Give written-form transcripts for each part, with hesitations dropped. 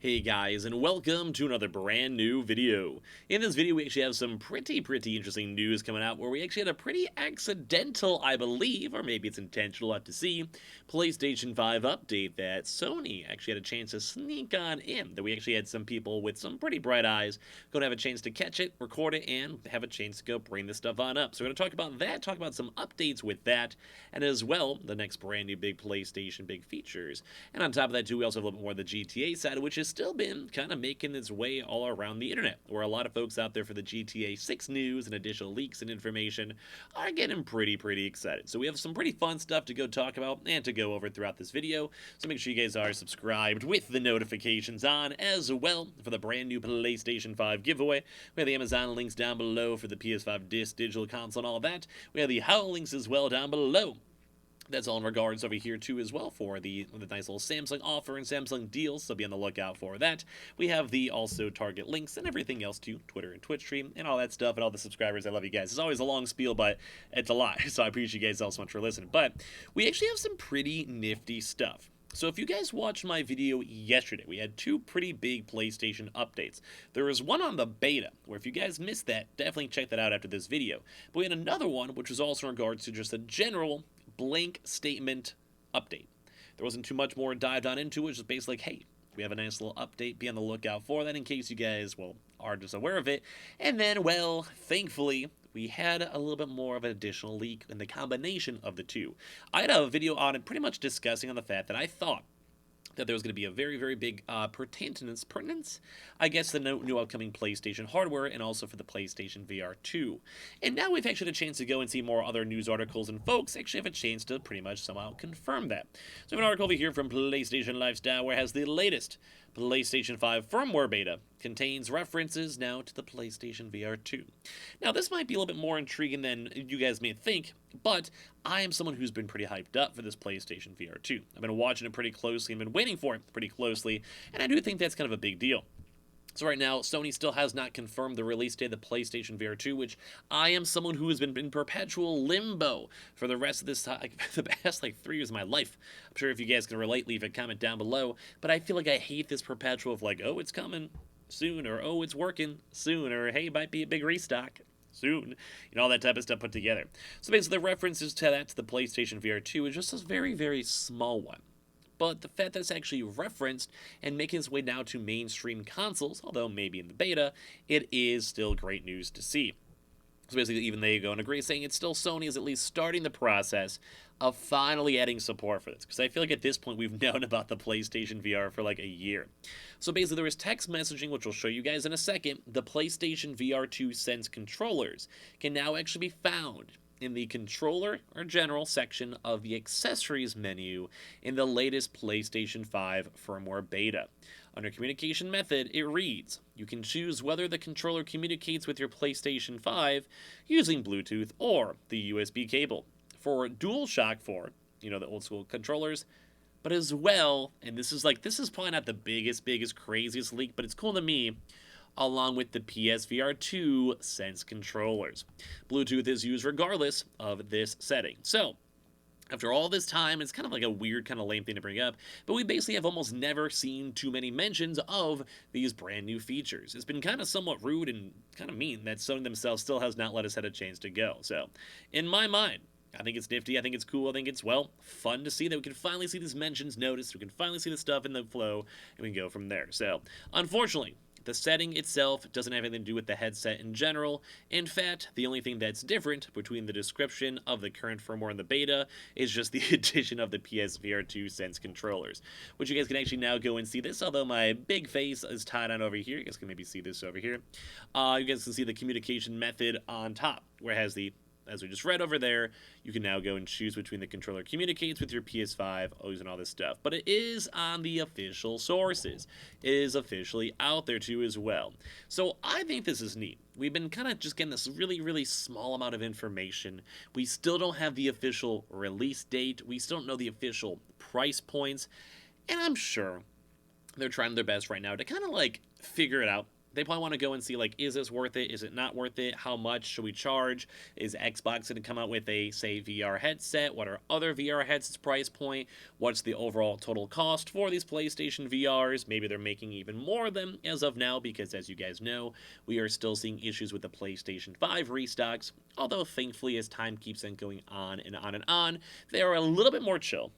Hey guys, and welcome to another brand new video. In this video, we actually have some pretty interesting news coming out where we actually had a pretty accidental, I believe, or maybe it's intentional, we'll have to see, PlayStation 5 update that Sony actually had a chance to sneak on in. That we actually had some people with some pretty bright eyes going to have a chance to catch it, record it, and have a chance to go bring this stuff on up. So we're going to talk about that, talk about some updates with that, and as well, the next brand new big PlayStation big features. And on top of that too, we also have a little bit more of the GTA side, which is still been kind of making its way all around the internet, where a lot of folks out there for the GTA 6 news and additional leaks and information are getting pretty excited. So we have some pretty fun stuff to go talk about and to go over throughout this video, so make sure you guys are subscribed with the notifications on as well for the brand new PlayStation 5 giveaway. We have the Amazon links down below for the PS5 digital console and all of that. We have the How links as well down below. That's all in regards over here too as well for the nice little Samsung offer and Samsung deals, so be on the lookout for that. We have the also Target links and everything else too, Twitter and Twitch stream and all that stuff, and all the subscribers. I love you guys. It's always a long spiel, but it's a lot, so I appreciate you guys all so much for listening. But we actually have some pretty nifty stuff. So if you guys watched my video yesterday, we had two pretty big PlayStation updates. There was one on the beta, where if you guys missed that, definitely check that out after this video. But we had another one, which was also in regards to just a general blank statement update. There wasn't too much more dived on into it, just basically like, hey, we have a nice little update, be on the lookout for that in case you guys, well, are just aware of it. And then, well, thankfully, we had a little bit more of an additional leak in the combination of the two. I had a video on it pretty much discussing on the fact that I thought that there was going to be a very big pertinence, I guess, the new upcoming PlayStation hardware and also for the PlayStation VR 2. And now we've actually had a chance to go and see more other news articles, and folks actually have a chance to pretty much somehow confirm that. So we have an article over here from PlayStation Lifestyle where it has the latest PlayStation 5 firmware beta contains references now to the PlayStation VR 2. Now, this might be a little bit more intriguing than you guys may think, but I am someone who's been pretty hyped up for this PlayStation VR 2. I've been watching it pretty closely and been waiting for it pretty closely, and I do think that's kind of a big deal. So right now, Sony still has not confirmed the release date of the PlayStation VR 2, which I am someone who has been in perpetual limbo for the rest of this time, the past 3 years of my life. I'm sure if you guys can relate, leave a comment down below, but I feel like I hate this perpetual of oh, it's coming soon, or oh, it's working soon, or hey, it might be a big restock soon, all that type of stuff put together. So basically, the references to that, to the PlayStation VR 2, is just a very small one. But the fact that it's actually referenced and making its way now to mainstream consoles, although maybe in the beta, it is still great news to see. So basically, even they go and agree, saying it's still Sony is at least starting the process of finally adding support for this. Because I feel like at this point, we've known about the PlayStation VR for a year. So basically, there is text messaging, which we'll show you guys in a second. The PlayStation VR 2 Sense controllers can now actually be found in the controller or general section of the accessories menu in the latest PlayStation 5 firmware beta. Under communication method, it reads, you can choose whether the controller communicates with your PlayStation 5 using Bluetooth or the USB cable. For DualShock 4, the old school controllers, but as well, and this is probably not the biggest, craziest leak, but it's cool to me, along with the PSVR 2 Sense controllers. Bluetooth is used regardless of this setting. So, after all this time, it's kind of a weird, kind of lame thing to bring up, but we basically have almost never seen too many mentions of these brand new features. It's been kind of somewhat rude and kind of mean that Sony themselves still has not let us have a chance to go. So, in my mind, I think it's nifty, I think it's cool, I think it's, fun to see that we can finally see these mentions noticed, we can finally see the stuff in the flow, and we can go from there. So, unfortunately, the setting itself doesn't have anything to do with the headset in general. In fact, the only thing that's different between the description of the current firmware and the beta is just the addition of the PSVR 2 Sense controllers, which you guys can actually now go and see this, although my big face is tied on over here. You guys can maybe see this over here. You guys can see the communication method on top, where it has the, as we just read over there, you can now go and choose between the controller communicates with your PS5, using all this stuff. But it is on the official sources. It is officially out there too as well. So I think this is neat. We've been kind of just getting this really small amount of information. We still don't have the official release date. We still don't know the official price points. And I'm sure they're trying their best right now to kind of figure it out. they probably want to go and see, like, is this worth it? Is it not worth it? How much should we charge? Is Xbox going to come out with a, say, VR headset? What are other VR headsets price point? What's the overall total cost for these PlayStation VRs? Maybe they're making even more of them as of now, because as you guys know, we are still seeing issues with the PlayStation 5 restocks. Although thankfully, as time keeps on going on and on and on, they are a little bit more chill.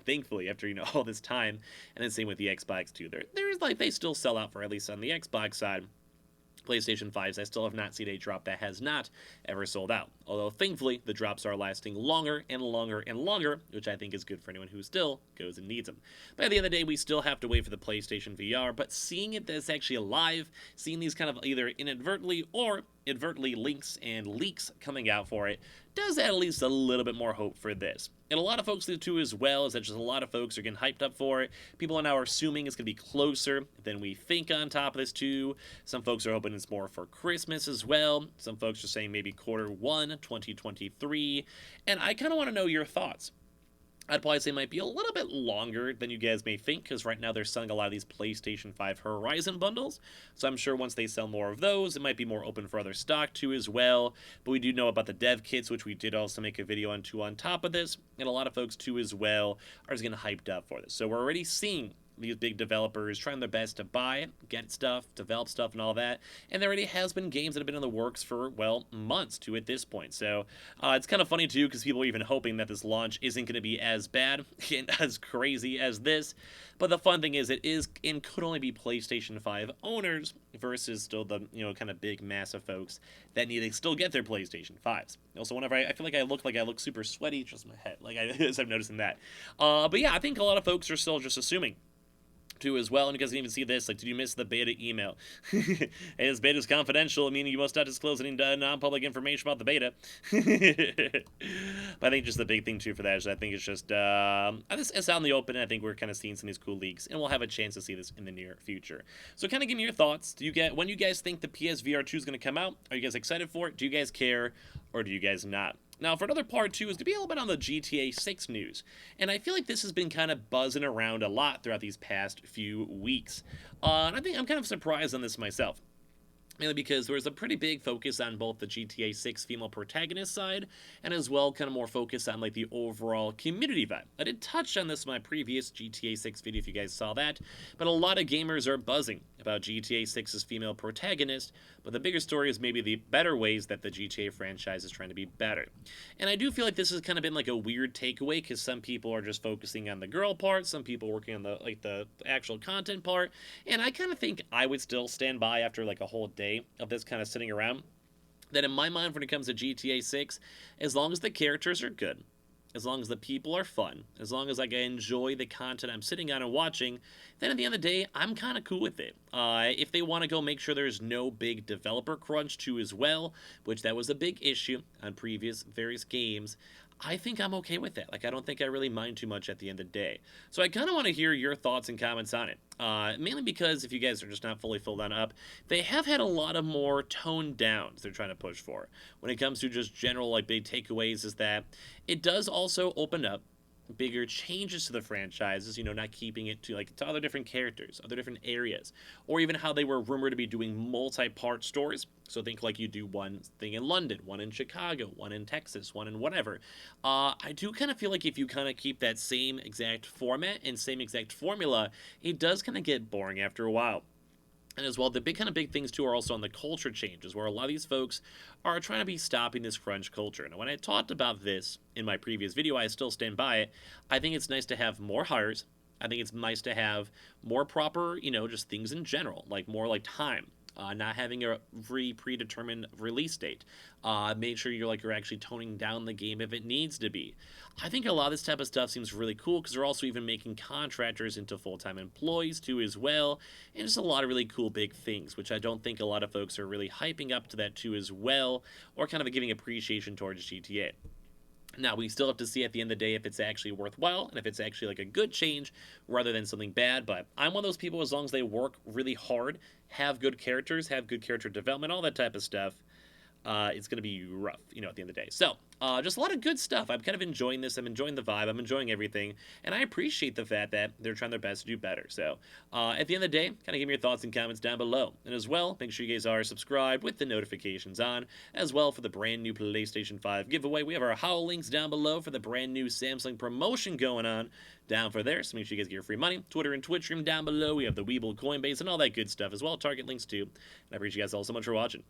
Thankfully, after all this time. And then same with the Xbox too. There's like, they still sell out, for at least on the Xbox side. PlayStation 5s, I still have not seen a drop that has not ever sold out. Although, thankfully, the drops are lasting longer and longer and longer, which I think is good for anyone who still goes and needs them. But at the end of the day, we still have to wait for the PlayStation VR, but seeing it that's actually alive, seeing these kind of either inadvertently or advertently links and leaks coming out for it, does add at least a little bit more hope for this. And a lot of folks do too as well, is that just a lot of folks are getting hyped up for it. People are now assuming it's going to be closer than we think on top of this too. Some folks are hoping it's more for Christmas as well. Some folks are saying maybe Q1 2023. And I kind of want to know your thoughts. I'd probably say it might be a little bit longer than you guys may think, because right now they're selling a lot of these PlayStation 5 Horizon bundles. So I'm sure once they sell more of those, it might be more open for other stock too as well. But we do know about the dev kits, which we did also make a video on too on top of this. And a lot of folks too as well are just getting hyped up for this. So we're already seeing these big developers trying their best to buy, get stuff, develop stuff, and all that. And there already has been games that have been in the works for, well, months to at this point. So it's kind of funny too, because people are even hoping that this launch isn't going to be as bad and as crazy as this. But the fun thing is, it is and could only be PlayStation 5 owners versus still the, kind of big massive folks that need to still get their PlayStation 5s. Also, whenever I feel like I look super sweaty, just my head, as I'm noticing that. But yeah, I think a lot of folks are still just assuming too as well, and you guys can even see this, like, did you miss the beta email? Hey, this beta is confidential, meaning you must not disclose any non-public information about the beta. But I think just the big thing too for that is, I think it's just it's out in the open, and I think we're kind of seeing some of these cool leaks, and we'll have a chance to see this in the near future. So kind of give me your thoughts. When you guys think the PSVR 2 is going to come out? Are you guys excited for it? Do you guys care, or do you guys not? Now, for another part, too, is to be a little bit on the GTA 6 news. And I feel like this has been kind of buzzing around a lot throughout these past few weeks. And I think I'm kind of surprised on this myself. Mainly because there was a pretty big focus on both the GTA 6 female protagonist side, and as well kind of more focus on like the overall community vibe. I did touch on this in my previous GTA 6 video if you guys saw that, but a lot of gamers are buzzing about GTA 6's female protagonist, but the bigger story is maybe the better ways that the GTA franchise is trying to be better. And I do feel like this has kind of been like a weird takeaway, because some people are just focusing on the girl part, some people working on the actual content part, and I kind of think I would still stand by after like a whole day of this kind of sitting around, that in my mind, when it comes to GTA 6, as long as the characters are good, as long as the people are fun, as long as I enjoy the content I'm sitting on and watching, then at the end of the day, I'm kind of cool with it. If they want to go make sure there's no big developer crunch too as well, which that was a big issue on previous various games, I think I'm okay with that. Like, I don't think I really mind too much at the end of the day. So I kind of want to hear your thoughts and comments on it. Mainly because if you guys are just not fully filled on up, they have had a lot of more toned downs they're trying to push for. When it comes to just general, like, big takeaways, is that it does also open up bigger changes to the franchises, not keeping it to other different characters, other different areas, or even how they were rumored to be doing multi-part stories. So think like you do one thing in London, one in Chicago, one in Texas, one in whatever. I do kind of feel like if you kind of keep that same exact format and same exact formula, it does kind of get boring after a while. And as well, the big things too are also on the culture changes, where a lot of these folks are trying to be stopping this crunch culture. And when I talked about this in my previous video, I still stand by it. I think it's nice to have more hires. I think it's nice to have more proper, just things in general, like more like time. Not having a predetermined release date. Make sure you're actually toning down the game if it needs to be. I think a lot of this type of stuff seems really cool, because they're also even making contractors into full-time employees too as well, and just a lot of really cool big things, which I don't think a lot of folks are really hyping up to that too as well, or kind of giving appreciation towards GTA. Now, we still have to see at the end of the day if it's actually worthwhile and if it's actually like a good change rather than something bad. But I'm one of those people, as long as they work really hard, have good characters, have good character development, all that type of stuff, it's going to be rough, at the end of the day. So, just a lot of good stuff. I'm kind of enjoying this. I'm enjoying the vibe. I'm enjoying everything. And I appreciate the fact that they're trying their best to do better. So, at the end of the day, kind of give me your thoughts and comments down below. And as well, make sure you guys are subscribed with the notifications on, as well for the brand new PlayStation 5 giveaway. We have our Howl links down below for the brand new Samsung promotion going on down for there. So make sure you guys get your free money. Twitter and Twitch stream down below. We have the Weeble Coinbase and all that good stuff as well. Target links too. And I appreciate you guys all so much for watching.